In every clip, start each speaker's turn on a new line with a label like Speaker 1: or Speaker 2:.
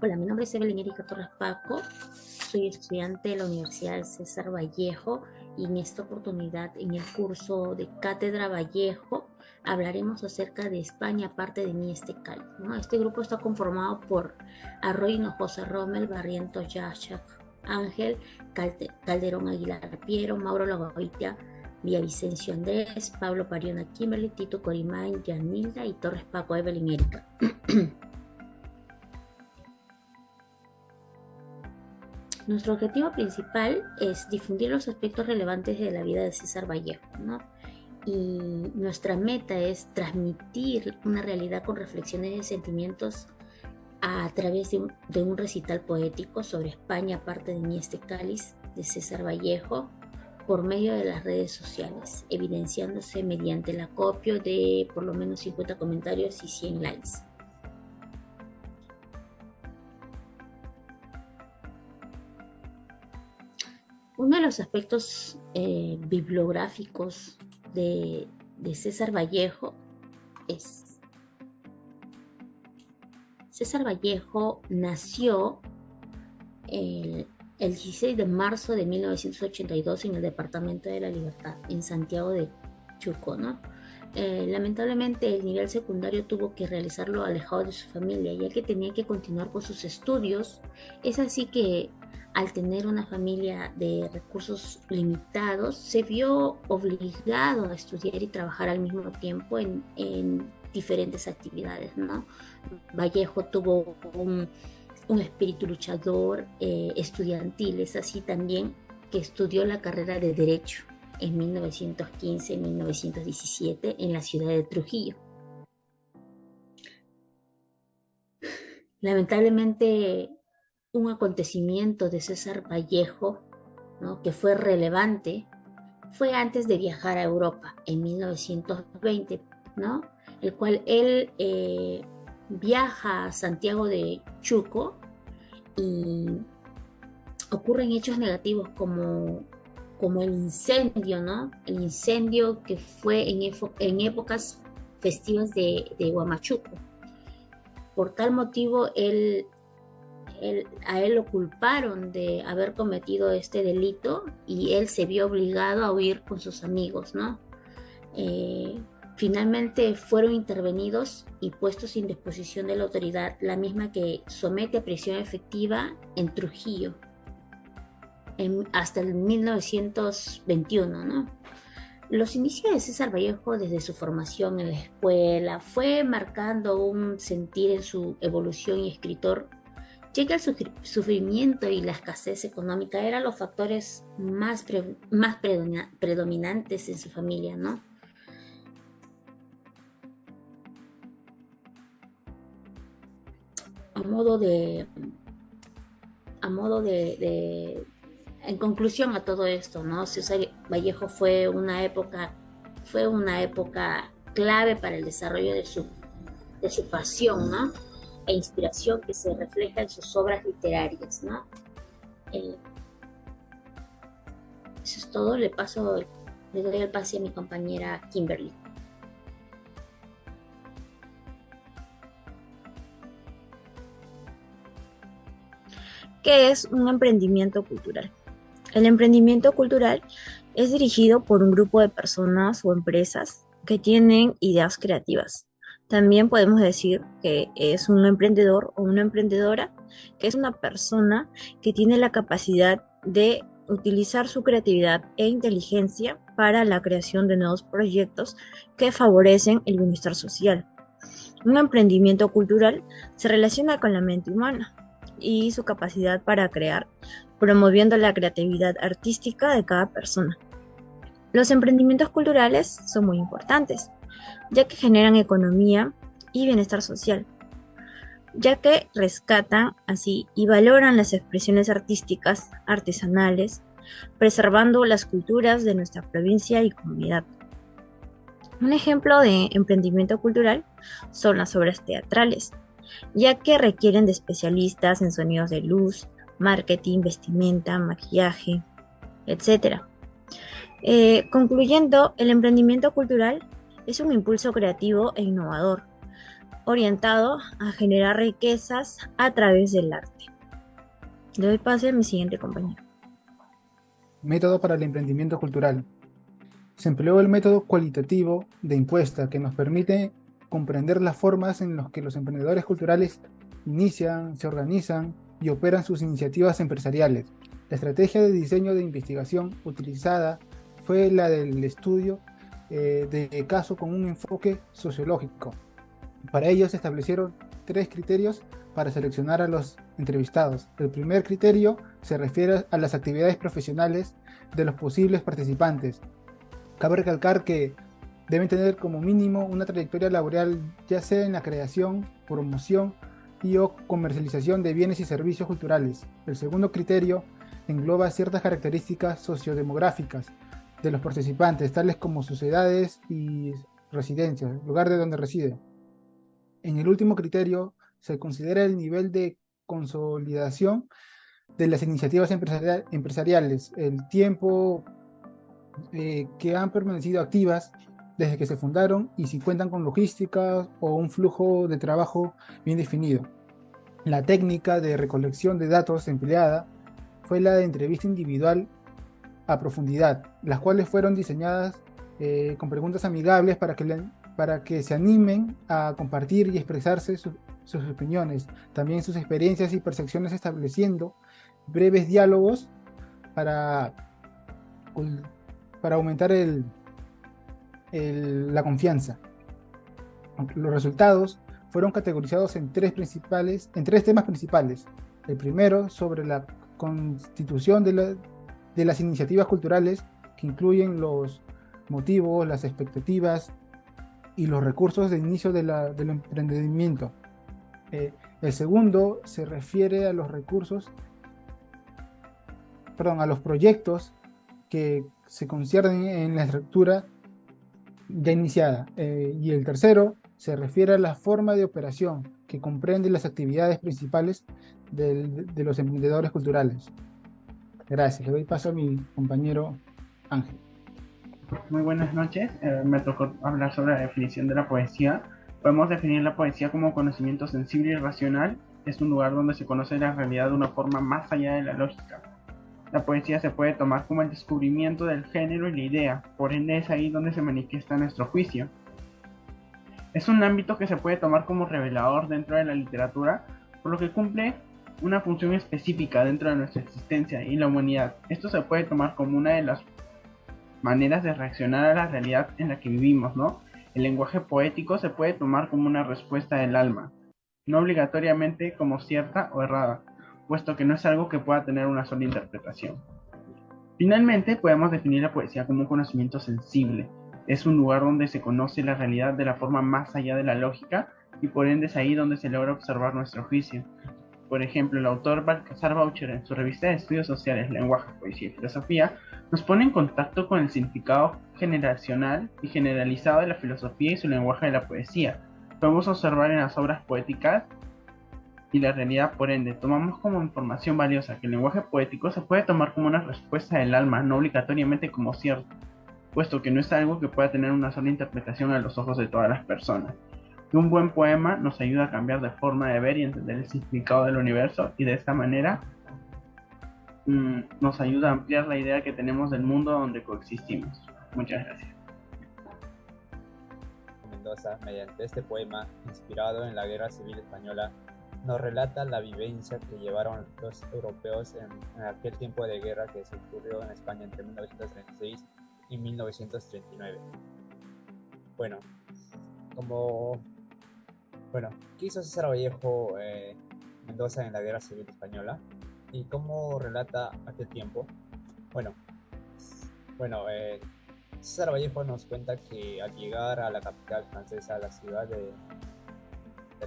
Speaker 1: Hola, mi nombre es Evelyn Erika Torres Paco, soy estudiante de la Universidad César Vallejo y en esta oportunidad en el curso de Cátedra Vallejo hablaremos acerca de España, parte de mi este Cali, ¿no? Este grupo está conformado por Arroyo Hinojosa Rommel, Barrientos Yashak, Ángel, Calderón Aguilar Piero, Mauro Lagoitia, Villavicencio Andrés, Pablo Pariona Kimberly, Tito Corimán, Yanilda y Torres Paco Evelyn Erika. Nuestro objetivo principal es difundir los aspectos relevantes de la vida de César Vallejo, ¿no? Y nuestra meta es transmitir una realidad con reflexiones de sentimientos a través de un recital poético sobre España, parte de mi este cáliz, de César Vallejo, por medio de las redes sociales, evidenciándose mediante el acopio de por lo menos 50 comentarios y 100 likes. Uno de los aspectos bibliográficos de César Vallejo es: César Vallejo nació el 16 de marzo de 1982 en el Departamento de la Libertad, en Santiago de Chuco, ¿no? Lamentablemente el nivel secundario tuvo que realizarlo alejado de su familia, ya que tenía que continuar con sus estudios. Es así que al tener una familia de recursos limitados, se vio obligado a estudiar y trabajar al mismo tiempo en diferentes actividades, ¿no? Vallejo tuvo un espíritu luchador estudiantil, es así también que estudió la carrera de Derecho en 1915-1917 en la ciudad de Trujillo. Lamentablemente, un acontecimiento de César Vallejo, ¿no?, que fue relevante, fue antes de viajar a Europa en 1920, ¿no?, el cual él viaja a Santiago de Chuco y ocurren hechos negativos como el incendio, ¿no? El incendio que fue en épocas festivas de Huamachuco. Por tal motivo, a él lo culparon de haber cometido este delito y él se vio obligado a huir con sus amigos, ¿no? Finalmente fueron intervenidos y puestos sin disposición de la autoridad, la misma que somete a prisión efectiva en Trujillo hasta el 1921, ¿no? Los inicios de César Vallejo desde su formación en la escuela fue marcando un sentir en su evolución y escritor, ya que el sufrimiento y la escasez económica eran los factores más predominantes en su familia, ¿no? En conclusión a todo esto, ¿no? César Vallejo fue una época clave para el desarrollo de su pasión, ¿no?, e inspiración que se refleja en sus obras literarias, ¿no? Eso es todo. Le doy el pase a mi compañera Kimberly.
Speaker 2: ¿Qué es un emprendimiento cultural? El emprendimiento cultural es dirigido por un grupo de personas o empresas que tienen ideas creativas. También podemos decir que es un emprendedor o una emprendedora, que es una persona que tiene la capacidad de utilizar su creatividad e inteligencia para la creación de nuevos proyectos que favorecen el bienestar social. Un emprendimiento cultural se relaciona con la mente humana y su capacidad para crear, promoviendo la creatividad artística de cada persona. Los emprendimientos culturales son muy importantes, ya que generan economía y bienestar social, ya que rescatan así y valoran las expresiones artísticas, artesanales, preservando las culturas de nuestra provincia y comunidad. Un ejemplo de emprendimiento cultural son las obras teatrales, ya que requieren de especialistas en sonidos de luz, marketing, vestimenta, maquillaje, etc. Concluyendo, el emprendimiento cultural es un impulso creativo e innovador orientado a generar riquezas a través del arte. Le doy pase a mi siguiente compañero.
Speaker 3: Método para el emprendimiento cultural. Se empleó el método cualitativo de encuesta que nos permite comprender las formas en las que los emprendedores culturales inician, se organizan y operan sus iniciativas empresariales. La estrategia de diseño de investigación utilizada fue la del estudio de caso con un enfoque sociológico. Para ello se establecieron 3 criterios para seleccionar a los entrevistados. El primer criterio se refiere a las actividades profesionales de los posibles participantes. Cabe recalcar que deben tener como mínimo una trayectoria laboral, ya sea en la creación, promoción y o comercialización de bienes y servicios culturales. El segundo criterio engloba ciertas características sociodemográficas de los participantes, tales como sus edades y residencias, lugar de donde residen. En el último criterio se considera el nivel de consolidación de las iniciativas empresariales, el tiempo que han permanecido activas desde que se fundaron y si cuentan con logística o un flujo de trabajo bien definido. La técnica de recolección de datos empleada fue la de entrevista individual a profundidad, las cuales fueron diseñadas con preguntas amigables para que se animen a compartir y expresarse sus opiniones, también sus experiencias y percepciones, estableciendo breves diálogos para, para aumentar la confianza. Los resultados fueron categorizados en tres temas principales. El primero, sobre la constitución de las iniciativas culturales, que incluyen los motivos, las expectativas y los recursos de inicio del emprendimiento. El segundo se refiere a los a los proyectos que se conciernen en la estructura ya iniciada. Y el tercero se refiere a la forma de operación, que comprende las actividades principales de los emprendedores culturales. Gracias. Le doy paso a mi compañero Ángel.
Speaker 4: Muy buenas noches. Me tocó hablar sobre la definición de la poesía. Podemos definir la poesía como conocimiento sensible y racional. Es un lugar donde se conoce la realidad de una forma más allá de la lógica. La poesía se puede tomar como el descubrimiento del género y la idea, por ende es ahí donde se manifiesta nuestro juicio. Es un ámbito que se puede tomar como revelador dentro de la literatura, por lo que cumple una función específica dentro de nuestra existencia y la humanidad. Esto se puede tomar como una de las maneras de reaccionar a la realidad en la que vivimos, ¿no? El lenguaje poético se puede tomar como una respuesta del alma, no obligatoriamente como cierta o errada, puesto que no es algo que pueda tener una sola interpretación. Finalmente, podemos definir la poesía como un conocimiento sensible. Es un lugar donde se conoce la realidad de la forma más allá de la lógica y por ende es ahí donde se logra observar nuestro juicio. Por ejemplo, el autor Baltasar Boucher en su revista de estudios sociales Lenguaje, Poesía y Filosofía nos pone en contacto con el significado generacional y generalizado de la filosofía y su lenguaje de la poesía. Podemos observar en las obras poéticas y la realidad, por ende, tomamos como información valiosa que el lenguaje poético se puede tomar como una respuesta del alma, no obligatoriamente como cierto, puesto que no es algo que pueda tener una sola interpretación a los ojos de todas las personas. Que un buen poema nos ayuda a cambiar de forma de ver y entender el significado del universo y de esta manera nos ayuda a ampliar la idea que tenemos del mundo donde coexistimos. Muchas gracias.
Speaker 5: Mendoza, mediante este poema, inspirado en la Guerra Civil Española, nos relata la vivencia que llevaron los europeos en aquel tiempo de guerra que se ocurrió en España entre 1936 y 1939. ¿Qué hizo César Vallejo Mendoza en la Guerra Civil Española? ¿Y cómo relata aquel tiempo? César Vallejo nos cuenta que al llegar a la capital francesa, la ciudad de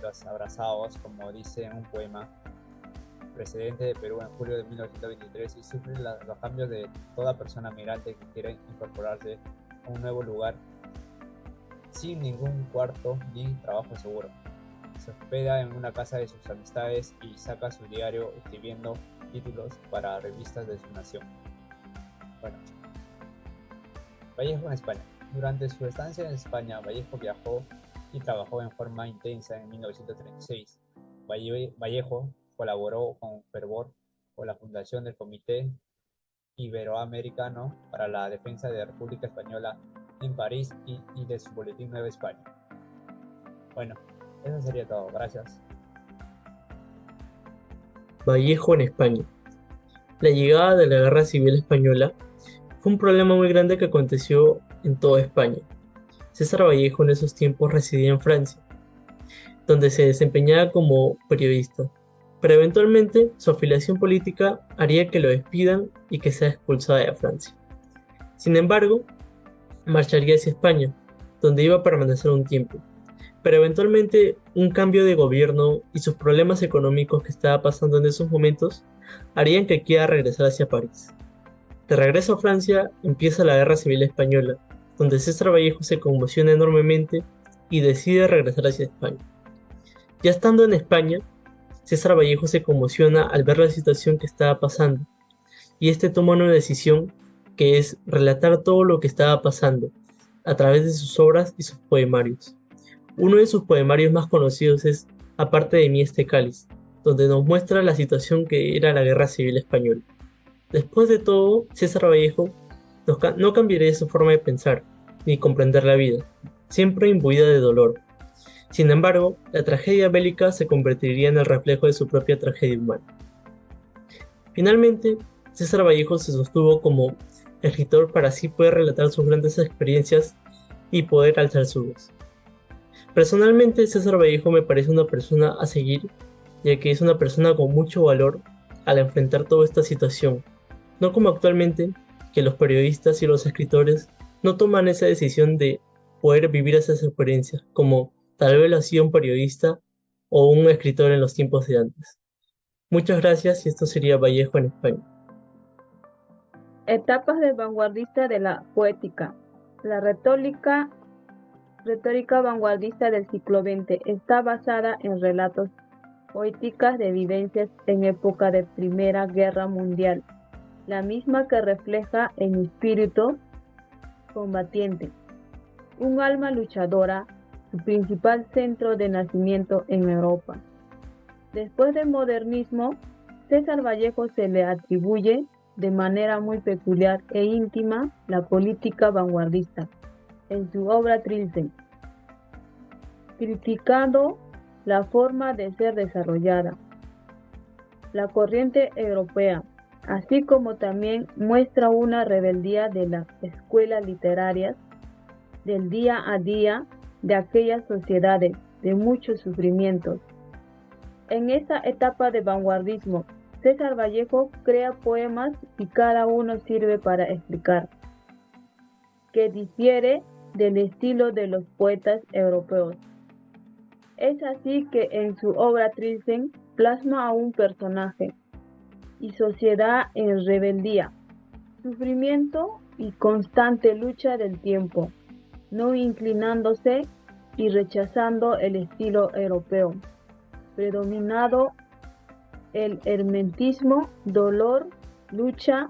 Speaker 5: los abrazados, como dice en un poema, presidente de Perú en julio de 1923, y sufre los cambios de toda persona migrante que quiere incorporarse a un nuevo lugar sin ningún cuarto ni trabajo seguro. Se hospeda en una casa de sus amistades y saca su diario escribiendo títulos para revistas de su nación. Vallejo en España. Durante su estancia en España, Vallejo viajó y trabajó en forma intensa en 1936. Vallejo colaboró con fervor con la fundación del Comité Iberoamericano para la Defensa de la República Española en París y de su boletín Nueva España. Bueno, eso sería todo. Gracias.
Speaker 6: Vallejo en España. La llegada de la Guerra Civil Española fue un problema muy grande que aconteció en toda España. César Vallejo en esos tiempos residía en Francia, donde se desempeñaba como periodista, pero eventualmente su afiliación política haría que lo despidan y que sea expulsado de Francia. Sin embargo, marcharía hacia España, donde iba a permanecer un tiempo, pero eventualmente un cambio de gobierno y sus problemas económicos que estaba pasando en esos momentos harían que quiera regresar hacia París. De regreso a Francia empieza la Guerra Civil Española, donde César Vallejo se conmociona enormemente y decide regresar hacia España. Ya estando en España, César Vallejo se conmociona al ver la situación que estaba pasando, y toma una decisión que es relatar todo lo que estaba pasando a través de sus obras y sus poemarios. Uno de sus poemarios más conocidos es Aparte de mí este cáliz, donde nos muestra la situación que era la Guerra Civil Española. Después de todo, César Vallejo no cambiaría su forma de pensar ni comprender la vida, siempre imbuida de dolor. Sin embargo, la tragedia bélica se convertiría en el reflejo de su propia tragedia humana. Finalmente, César Vallejo se sostuvo como escritor para así poder relatar sus grandes experiencias y poder alzar su voz. Personalmente, César Vallejo me parece una persona a seguir, ya que es una persona con mucho valor al enfrentar toda esta situación, no como actualmente, que los periodistas y los escritores no toman esa decisión de poder vivir esas experiencias, como tal vez lo hacía un periodista o un escritor en los tiempos de antes. Muchas gracias y esto sería Vallejo en España.
Speaker 7: Etapas del vanguardista de la poética. La retórica vanguardista del siglo XX está basada en relatos poéticas de vivencias en época de Primera Guerra Mundial, la misma que refleja en espíritu combatiente, un alma luchadora, su principal centro de nacimiento en Europa. Después del modernismo, César Vallejo se le atribuye de manera muy peculiar e íntima la política vanguardista en su obra Trilce, criticando la forma de ser desarrollada, la corriente europea, así como también muestra una rebeldía de las escuelas literarias del día a día de aquellas sociedades de muchos sufrimientos. En esta etapa de vanguardismo, César Vallejo crea poemas y cada uno sirve para explicar, que difiere del estilo de los poetas europeos. Es así que en su obra Trilce plasma a un personaje y sociedad en rebeldía, sufrimiento y constante lucha del tiempo, no inclinándose y rechazando el estilo europeo, predominado el hermetismo, dolor, lucha.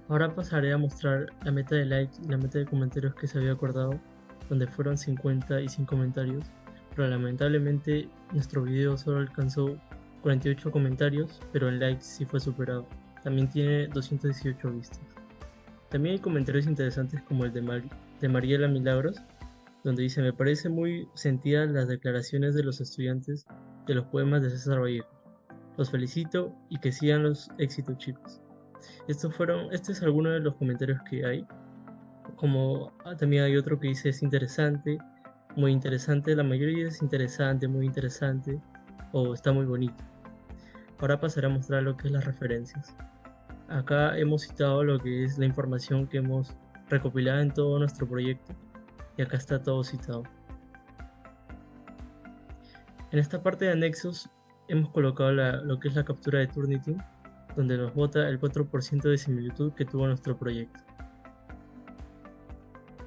Speaker 6: Ahora pasaré a mostrar la meta de likes y la meta de comentarios que se había acordado, donde fueron 50 y 100 comentarios, pero lamentablemente nuestro video solo alcanzó 48 comentarios, pero en likes sí fue superado. También tiene 218 vistas. También hay comentarios interesantes como el de Mariela Milagros, donde dice: me parece muy sentidas las declaraciones de los estudiantes de los poemas de César Vallejo. Los felicito y que sigan los éxitos, chicos. Este es alguno de los comentarios que hay. Como también hay otro que dice: es interesante, muy interesante. La mayoría es interesante, muy interesante o está muy bonito. Ahora pasaré a mostrar lo que es las referencias. Acá hemos citado lo que es la información que hemos recopilado en todo nuestro proyecto y acá está todo citado. En esta parte de anexos hemos colocado lo que es la captura de Turnitin, donde nos bota el 4% de similitud que tuvo nuestro proyecto.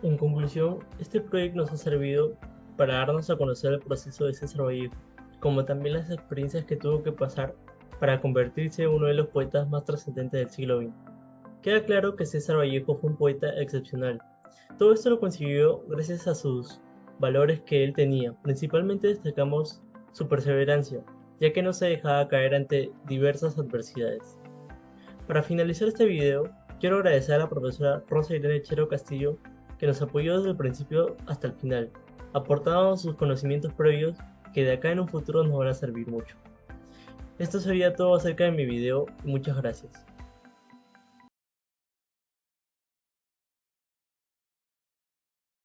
Speaker 6: En conclusión, este proyecto nos ha servido para darnos a conocer el proceso de César Vallejo, como también las experiencias que tuvo que pasar para convertirse en uno de los poetas más trascendentes del siglo XX. Queda claro que César Vallejo fue un poeta excepcional, Todo esto lo consiguió gracias a sus valores que él tenía. Principalmente destacamos su perseverancia, ya que no se dejaba caer ante diversas adversidades. Para finalizar este video, quiero agradecer a la profesora Rosa Irene Chero Castillo, que nos apoyó desde el principio hasta el final, aportando sus conocimientos previos que de acá en un futuro nos van a servir mucho. Esto sería todo acerca de mi video y muchas gracias.